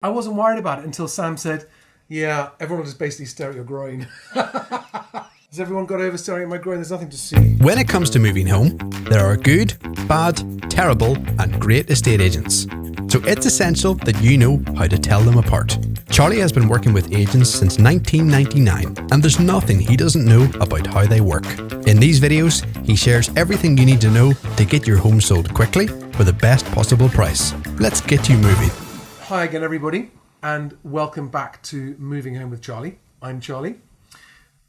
I wasn't worried about it until Sam said, yeah, everyone will just basically stare at your groin. Has everyone got over staring at my groin? There's nothing to see. When it comes to moving home, there are good, bad, terrible and great estate agents. So it's essential that you know how to tell them apart. Charlie has been working with agents since 1999 and there's nothing he doesn't know about how they work. In these videos, he shares everything you need to know to get your home sold quickly for the best possible price. Let's get you moving. Hi again everybody and welcome back to Moving Home with Charlie. I'm Charlie.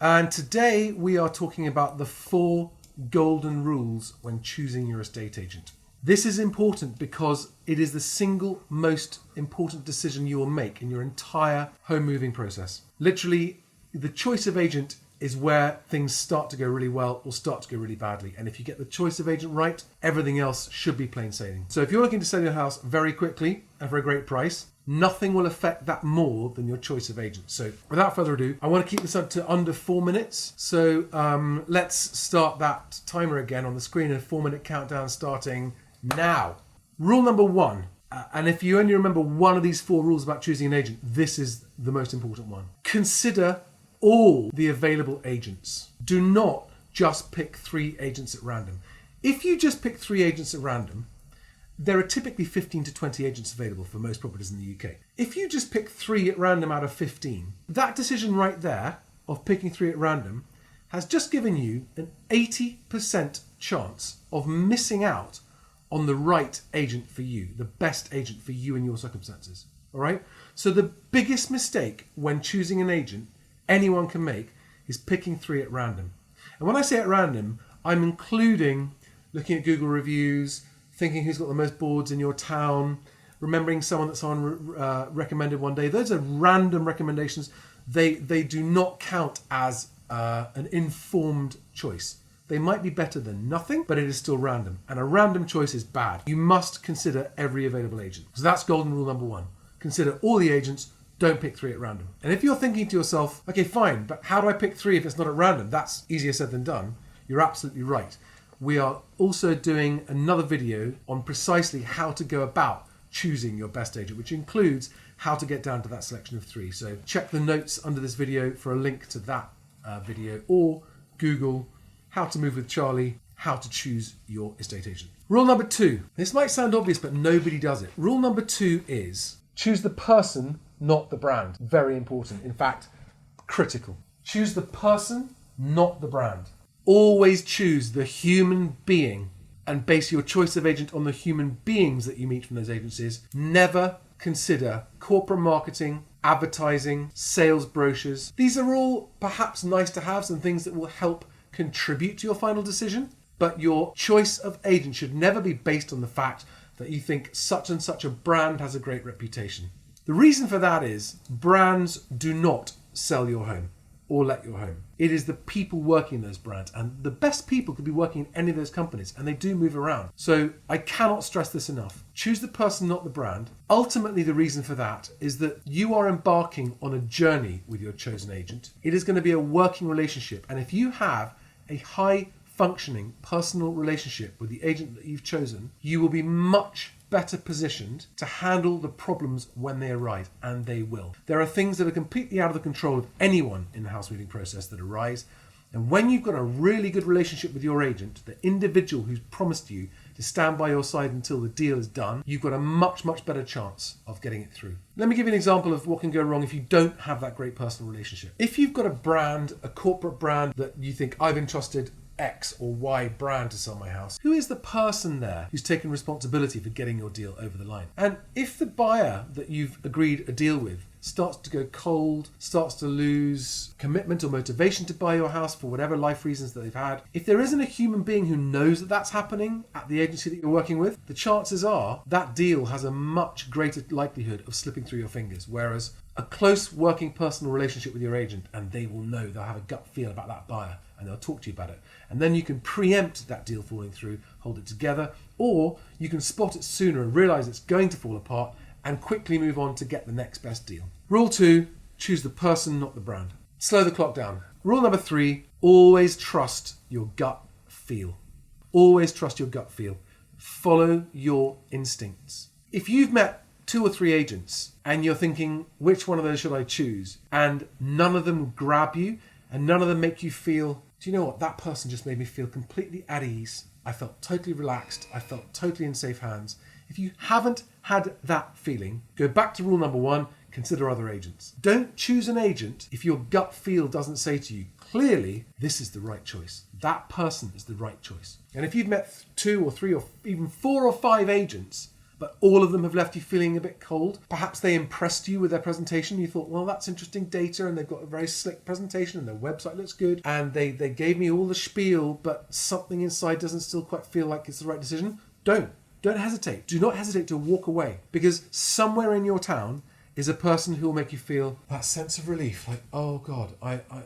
And today we are talking about the 4 golden rules when choosing your estate agent. This is important because it is the single most important decision you will make in your entire home moving process. Literally, the choice of agent is where things start to go really well or start to go really badly. And if you get the choice of agent right, everything else should be plain sailing. So if you're looking to sell your house very quickly and for a great price, nothing will affect that more than your choice of agent. So without further ado, I want to keep this up to under 4 minutes. So let's start that timer again on the screen, a 4-minute countdown starting now. Rule number 1, and if you only remember one of these 4 rules about choosing an agent, this is the most important one. Consider all the available agents. Do not just pick 3 agents at random. If you just pick 3 agents at random, there are typically 15 to 20 agents available for most properties in the UK. If you just pick 3 at random out of 15, that decision right there of picking 3 at random has just given you an 80% chance of missing out on the right agent for you, the best agent for you in your circumstances. All right? So the biggest mistake when choosing an agent anyone can make is picking 3 at random. And when I say at random, I'm including looking at Google reviews, thinking who's got the most boards in your town, remembering someone that someone recommended one day. Those are random recommendations. They do not count as an informed choice. They might be better than nothing, but it is still random. And a random choice is bad. You must consider every available agent. So that's golden rule number 1. Consider all the agents. Don't pick 3 at random. And if you're thinking to yourself, okay, fine, but how do I pick 3 if it's not at random? That's easier said than done. You're absolutely right. We are also doing another video on precisely how to go about choosing your best agent, which includes how to get down to that selection of 3. So check the notes under this video for a link to that video, or Google how to move with Charlie, how to choose your estate agent. Rule number 2. This might sound obvious, but nobody does it. Rule number 2 is choose the person, not the brand. Very important. In fact, critical. Choose the person, not the brand. Always choose the human being and base your choice of agent on the human beings that you meet from those agencies. Never consider corporate marketing, advertising, sales brochures. These are all perhaps nice to haves and things that will help contribute to your final decision, but your choice of agent should never be based on the fact that you think such and such a brand has a great reputation. The reason for that is brands do not sell your home or let your home. It is the people working in those brands, and the best people could be working in any of those companies, and they do move around. So I cannot stress this enough. Choose the person, not the brand. Ultimately, the reason for that is that you are embarking on a journey with your chosen agent. It is going to be a working relationship, and if you have a high functioning personal relationship with the agent that you've chosen, you will be much better positioned to handle the problems when they arise, and they will. There are things that are completely out of the control of anyone in the house moving process that arise, and when you've got a really good relationship with your agent, the individual who's promised you to stand by your side until the deal is done, you've got a much better chance of getting it through. Let me give you an example of what can go wrong if you don't have that great personal relationship. If you've got a brand, a corporate brand that you think, I've entrusted X or Y brand to sell my house, who is the person there who's taken responsibility for getting your deal over the line? And if the buyer that you've agreed a deal with starts to go cold, starts to lose commitment or motivation to buy your house for whatever life reasons that they've had, if there isn't a human being who knows that that's happening at the agency that you're working with, the chances are that deal has a much greater likelihood of slipping through your fingers. Whereas a close working personal relationship with your agent, and they will know, they'll have a gut feel about that buyer and they'll talk to you about it. And then you can preempt that deal falling through, hold it together, or you can spot it sooner and realize it's going to fall apart and quickly move on to get the next best deal. Rule 2, choose the person, not the brand. Slow the clock down. Rule number 3, always trust your gut feel. Always trust your gut feel. Follow your instincts. If you've met 2 or 3 agents and you're thinking, which one of those should I choose? And none of them grab you and none of them make you feel, do you know what? That person just made me feel completely at ease. I felt totally relaxed. I felt totally in safe hands. If you haven't had that feeling, go back to rule number 1, consider other agents. Don't choose an agent if your gut feel doesn't say to you, clearly, this is the right choice. That person is the right choice. And if you've met 2 or 3 or even 4 or 5 agents, but all of them have left you feeling a bit cold, perhaps they impressed you with their presentation. You thought, well, that's interesting data and they've got a very slick presentation and their website looks good. And they gave me all the spiel, but something inside doesn't still quite feel like it's the right decision. Don't hesitate. Do not hesitate to walk away, because somewhere in your town is a person who will make you feel that sense of relief. Like, oh God,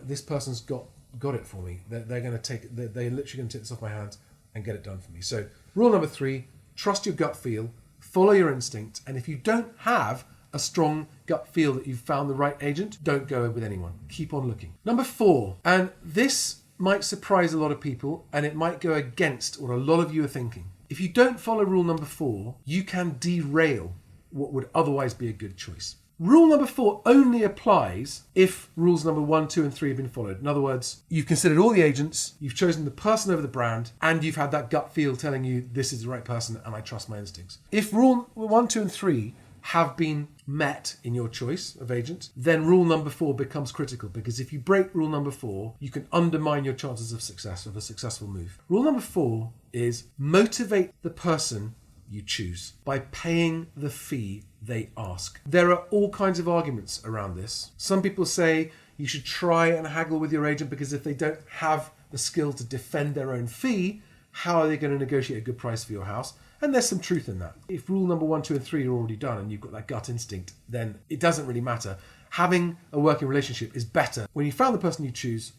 this person's got it for me. They're going to take it. They're literally going to take this off my hands and get it done for me. So rule number 3, trust your gut feel, follow your instinct. And if you don't have a strong gut feel that you've found the right agent, don't go with anyone. Keep on looking. Number 4, and this might surprise a lot of people and it might go against what a lot of you are thinking. If you don't follow rule number 4, you can derail what would otherwise be a good choice. Rule number 4 only applies if rules number 1, 2, and 3 have been followed. In other words, you've considered all the agents, you've chosen the person over the brand, and you've had that gut feel telling you this is the right person and I trust my instincts. If rule 1, 2, and 3 have been met in your choice of agent, then rule number 4 becomes critical, because if you break rule number 4, you can undermine your chances of success, of a successful move. Rule number 4 is motivate the person you choose by paying the fee they ask. There are all kinds of arguments around this. Some people say you should try and haggle with your agent, because if they don't have the skill to defend their own fee, how are they going to negotiate a good price for your house? And there's some truth in that. If rule number 1, 2, and 3 are already done and you've got that gut instinct, then it doesn't really matter. Having a working relationship is better. When you found the person you choose,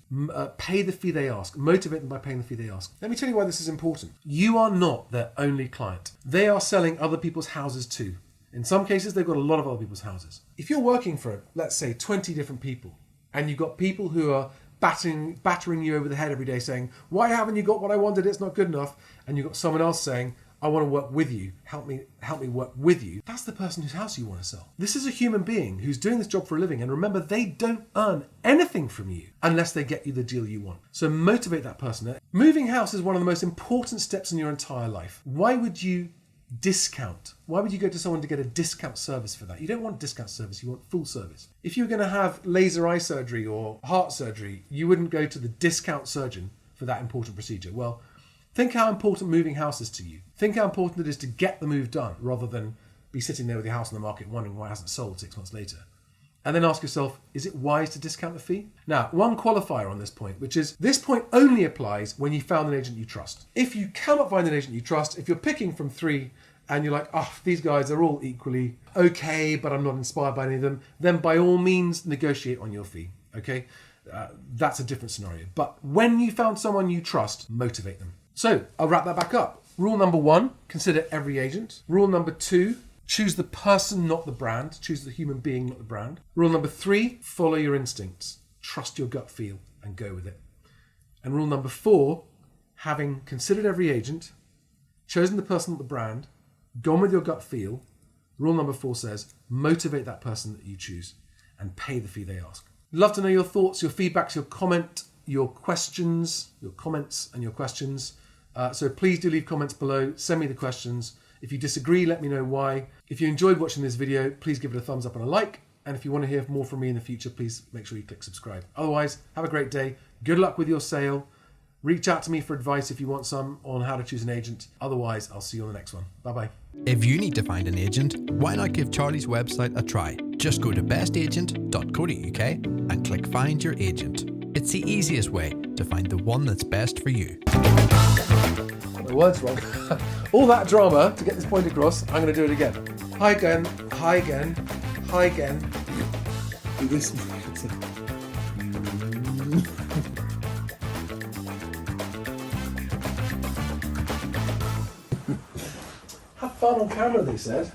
pay the fee they ask. Motivate them by paying the fee they ask. Let me tell you why this is important. You are not their only client. They are selling other people's houses too. In some cases, they've got a lot of other people's houses. If you're working for, let's say, 20 different people, and you've got people who are battering you over the head every day saying, why haven't you got what I wanted? It's not good enough. And you've got someone else saying, I want to work with you. Help me work with you. That's the person whose house you want to sell. This is a human being who's doing this job for a living. And remember, they don't earn anything from you unless they get you the deal you want. So motivate that person. Moving house is one of the most important steps in your entire life. Why would you discount? Why would you go to someone to get a discount service for that? You don't want discount service, you want full service. If you were going to have laser eye surgery or heart surgery, you wouldn't go to the discount surgeon for that important procedure. Well, think how important moving house is to you. Think how important it is to get the move done rather than be sitting there with your house on the market wondering why it hasn't sold 6 months later. And then ask yourself, is it wise to discount the fee? Now, one qualifier on this point, which is this point only applies when you found an agent you trust. If you cannot find an agent you trust, if you're picking from 3 and you're like, these guys are all equally okay, but I'm not inspired by any of them, then by all means negotiate on your fee, okay? That's a different scenario. But when you found someone you trust, motivate them. So I'll wrap that back up. Rule number 1, consider every agent. Rule number 2, choose the person, not the brand. Choose the human being, not the brand. Rule number 3, follow your instincts. Trust your gut feel and go with it. And rule number 4, having considered every agent, chosen the person, not the brand, gone with your gut feel, rule number 4 says, motivate that person that you choose and pay the fee they ask. Love to know your thoughts, your feedbacks, your comments and your questions. So please do leave comments below. Send me the questions. If you disagree, let me know why. If you enjoyed watching this video, please give it a thumbs up and a like. And if you want to hear more from me in the future, please make sure you click subscribe. Otherwise, have a great day. Good luck with your sale. Reach out to me for advice if you want some on how to choose an agent. Otherwise, I'll see you on the next one. Bye-bye. If you need to find an agent, why not give Charlie's website a try? Just go to bestagent.co.uk and click Find Your Agent. It's the easiest way to find the one that's best for you. My words wrong. All that drama to get this point across, I'm going to do it again. Hi again, hi again, hi again. Do this. Have fun on camera, they said.